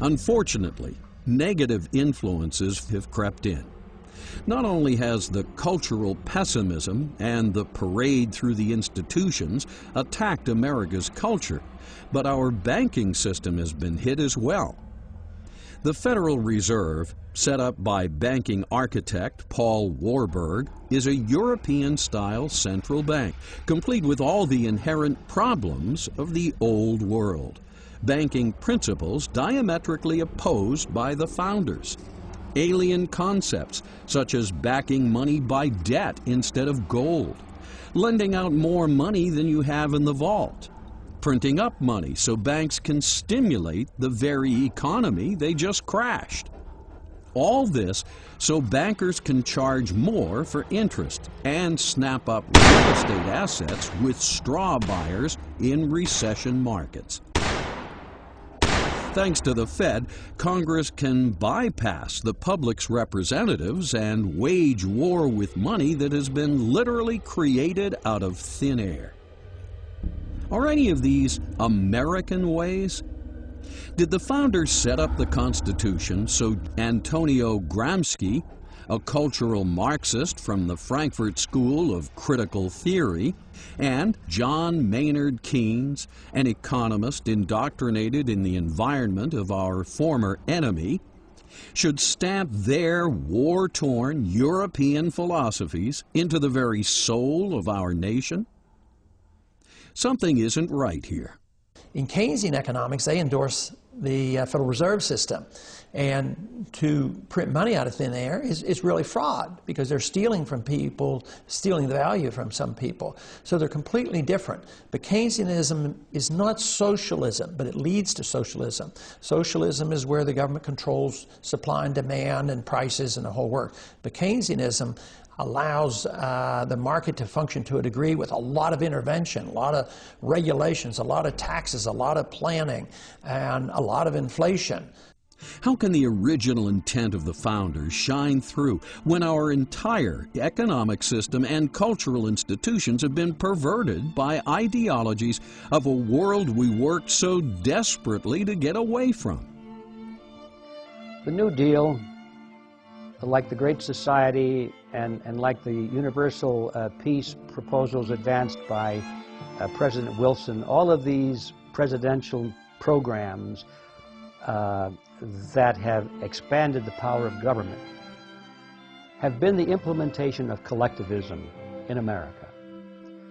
Unfortunately, negative influences have crept in. Not only has the cultural pessimism and the parade through the institutions attacked America's culture, but our banking system has been hit as well. The Federal Reserve, set up by banking architect Paul Warburg, is a European-style central bank, complete with all the inherent problems of the old world. Banking principles diametrically opposed by the founders. Alien concepts, such as backing money by debt instead of gold, lending out more money than you have in the vault, printing up money so banks can stimulate the very economy they just crashed. All this so bankers can charge more for interest and snap up real estate assets with straw buyers in recession markets. Thanks to the Fed, Congress can bypass the public's representatives and wage war with money that has been literally created out of thin air. Are any of these American ways? Did the founders set up the Constitution so Antonio Gramsci, a cultural Marxist from the Frankfurt School of Critical Theory, and John Maynard Keynes, an economist indoctrinated in the environment of our former enemy, should stamp their war-torn European philosophies into the very soul of our nation? Something isn't right here. In Keynesian economics, they endorse the Federal Reserve System. And to print money out of thin air is really fraud, because they're stealing from people, stealing the value from some people. So they're completely different. But Keynesianism is not socialism, but it leads to socialism. Socialism is where the government controls supply and demand and prices and the whole work. But Keynesianism allows the market to function to a degree with a lot of intervention, a lot of regulations, a lot of taxes, a lot of planning, and a lot of inflation. How can the original intent of the founders shine through when our entire economic system and cultural institutions have been perverted by ideologies of a world we worked so desperately to get away from? The New Deal, like the Great Society and like the universal peace proposals advanced by President Wilson, all of these presidential programs that have expanded the power of government have been the implementation of collectivism in America.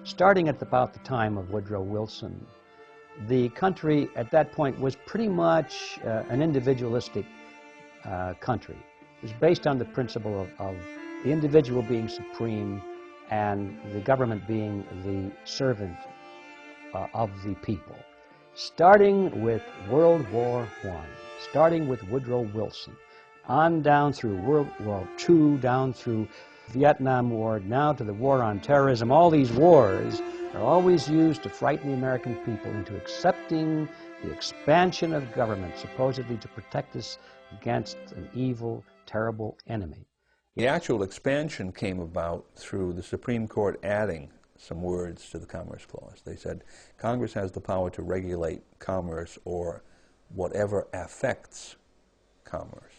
Starting at about the time of Woodrow Wilson, the country at that point was pretty much an individualistic country. It was based on the principle of the individual being supreme and the government being the servant of the people. Starting with World War I, starting with Woodrow Wilson, on down through World War II, down through Vietnam War, now to the war on terrorism. All these wars are always used to frighten the American people into accepting the expansion of government, supposedly to protect us against an evil, terrible enemy. The actual expansion came about through the Supreme Court adding some words to the Commerce Clause. They said Congress has the power to regulate commerce or whatever affects commerce.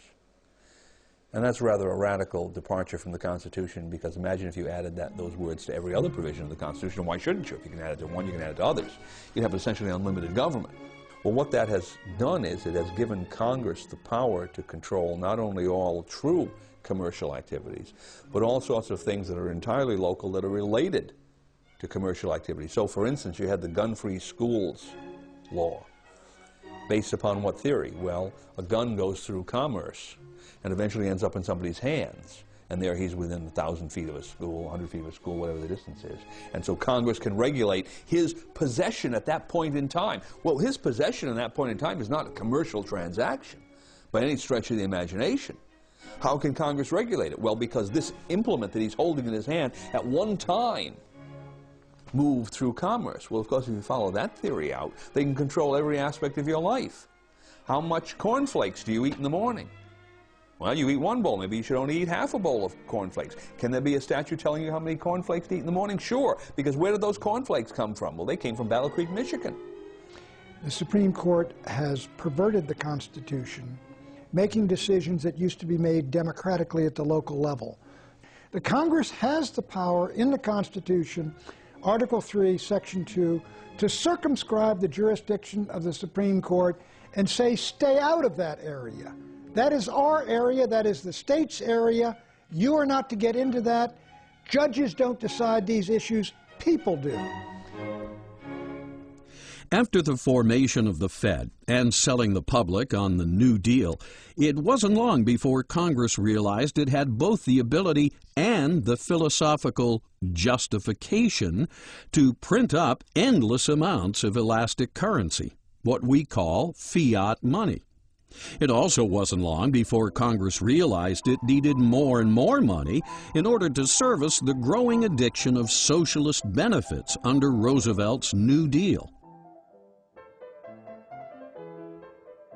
And that's rather a radical departure from the Constitution, because imagine if you added those words to every other provision of the Constitution. Why shouldn't you? If you can add it to one, you can add it to others. You'd have essentially unlimited government. Well, what that has done is it has given Congress the power to control not only all true commercial activities, but all sorts of things that are entirely local that are related to commercial activity. So, for instance, you had the gun-free schools law. Based upon what theory? Well, a gun goes through commerce and eventually ends up in somebody's hands. And there he's within 1,000 feet of a school, 100 feet of a school, whatever the distance is. And so Congress can regulate his possession at that point in time. Well, his possession at that point in time is not a commercial transaction by any stretch of the imagination. How can Congress regulate it? Well, because this implement that he's holding in his hand at one time moved through commerce. Well, of course, if you follow that theory out, they can control every aspect of your life. How much cornflakes do you eat in the morning? Well, you eat one bowl. Maybe you should only eat half a bowl of cornflakes. Can there be a statute telling you how many cornflakes to eat in the morning? Sure, because where did those cornflakes come from? Well, they came from Battle Creek, Michigan. The Supreme Court has perverted the Constitution, making decisions that used to be made democratically at the local level. The Congress has the power in the Constitution, Article 3, Section 2, to circumscribe the jurisdiction of the Supreme Court and say, stay out of that area. That is our area, that is the state's area. You are not to get into that. Judges don't decide these issues, people do. After the formation of the Fed and selling the public on the New Deal, it wasn't long before Congress realized it had both the ability and the philosophical justification to print up endless amounts of elastic currency, what we call fiat money. It also wasn't long before Congress realized it needed more and more money in order to service the growing addiction of socialist benefits under Roosevelt's New Deal.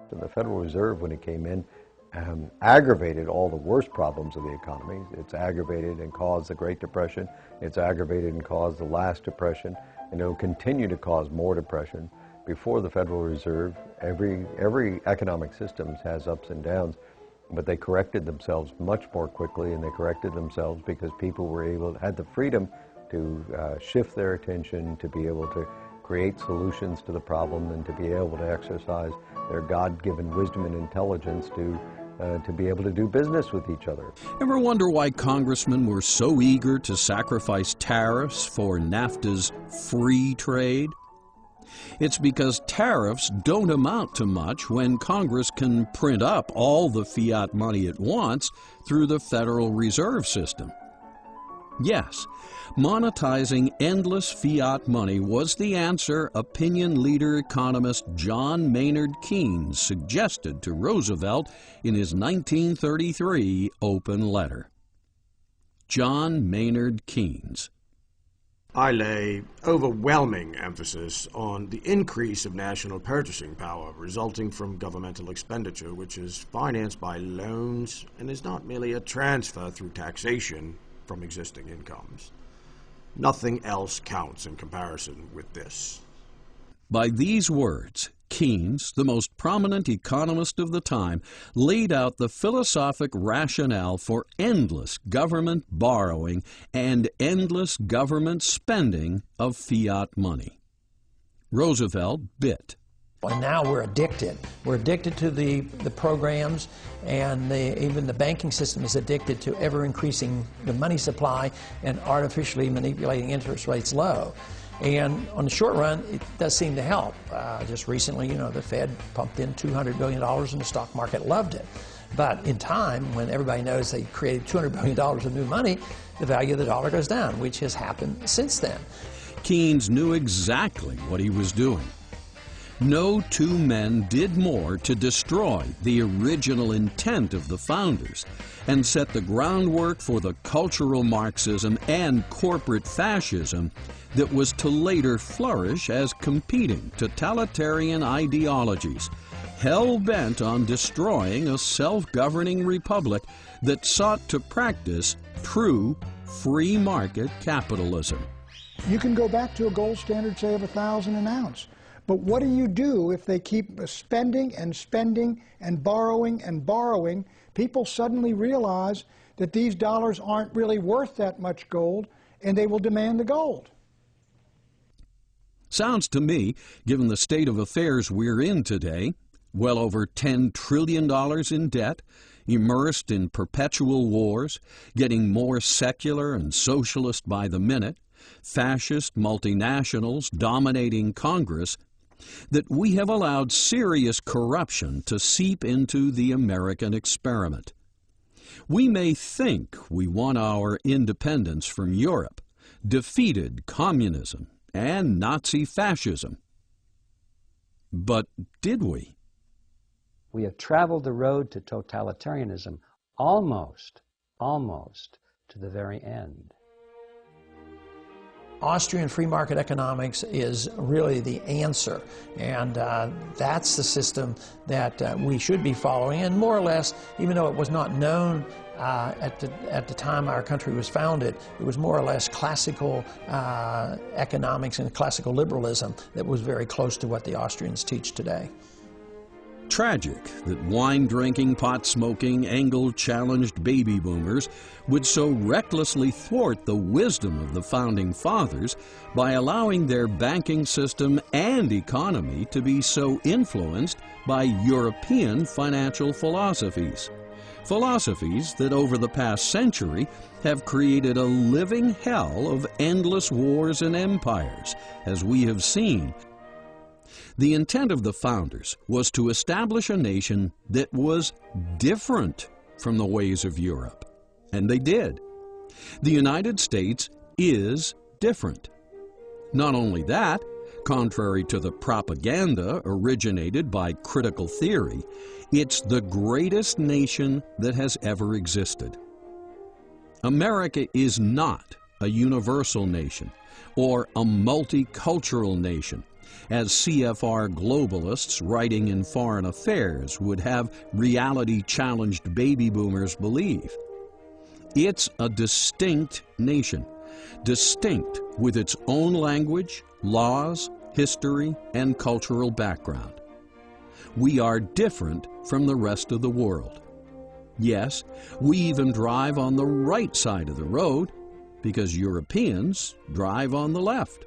The Federal Reserve, when it came in, aggravated all the worst problems of the economy. It's aggravated and caused the Great Depression. It's aggravated and caused the last depression, and it will continue to cause more depression. Before the Federal Reserve, every economic system has ups and downs, but they corrected themselves much more quickly, and they corrected themselves because people had the freedom to shift their attention, to be able to create solutions to the problem, and to be able to exercise their God-given wisdom and intelligence to be able to do business with each other. Ever wonder why congressmen were so eager to sacrifice tariffs for NAFTA's free trade? It's because tariffs don't amount to much when Congress can print up all the fiat money it wants through the Federal Reserve System. Yes, monetizing endless fiat money was the answer opinion leader economist John Maynard Keynes suggested to Roosevelt in his 1933 open letter. John Maynard Keynes. I lay overwhelming emphasis on the increase of national purchasing power resulting from governmental expenditure, which is financed by loans and is not merely a transfer through taxation from existing incomes. Nothing else counts in comparison with this. By these words, Keynes, the most prominent economist of the time, laid out the philosophic rationale for endless government borrowing and endless government spending of fiat money. Roosevelt bit. And now we're addicted. We're addicted to the programs, and even the banking system is addicted to ever-increasing the money supply and artificially manipulating interest rates low. And on the short run, it does seem to help. Just recently, the Fed pumped in $200 billion and the stock market loved it. But in time, when everybody knows they created $200 billion of new money, the value of the dollar goes down, which has happened since then. Keynes knew exactly what he was doing. No two men did more to destroy the original intent of the founders and set the groundwork for the cultural Marxism and corporate fascism that was to later flourish as competing totalitarian ideologies, hell-bent on destroying a self-governing republic that sought to practice true free market capitalism. You can go back to a gold standard, say, of $1,000 an ounce. But what do you do if they keep spending and spending and borrowing and borrowing? People suddenly realize that these dollars aren't really worth that much gold, and they will demand the gold. Sounds to me, given the state of affairs we're in today, well over $10 trillion in debt, immersed in perpetual wars, getting more secular and socialist by the minute, fascist multinationals dominating Congress, that we have allowed serious corruption to seep into the American experiment. We may think we won our independence from Europe, defeated communism and Nazi fascism. But did we? We have traveled the road to totalitarianism almost to the very end. Austrian free market economics is really the answer, and that's the system that we should be following. And more or less, even though it was not known At the time our country was founded, it was more or less classical economics and classical liberalism that was very close to what the Austrians teach today. Tragic that wine-drinking, pot-smoking, angle-challenged baby boomers would so recklessly thwart the wisdom of the Founding Fathers by allowing their banking system and economy to be so influenced by European financial philosophies. Philosophies that over the past century have created a living hell of endless wars and empires, as we have seen. The intent of the founders was to establish a nation that was different from the ways of Europe. And they did. The United States is different. Not only that, contrary to the propaganda originated by critical theory, it's the greatest nation that has ever existed. America is not a universal nation or a multicultural nation, as CFR globalists writing in Foreign Affairs would have reality-challenged baby boomers believe. It's a distinct nation, distinct with its own language, laws, history, and cultural background. We are different from the rest of the world. Yes, we even drive on the right side of the road because Europeans drive on the left.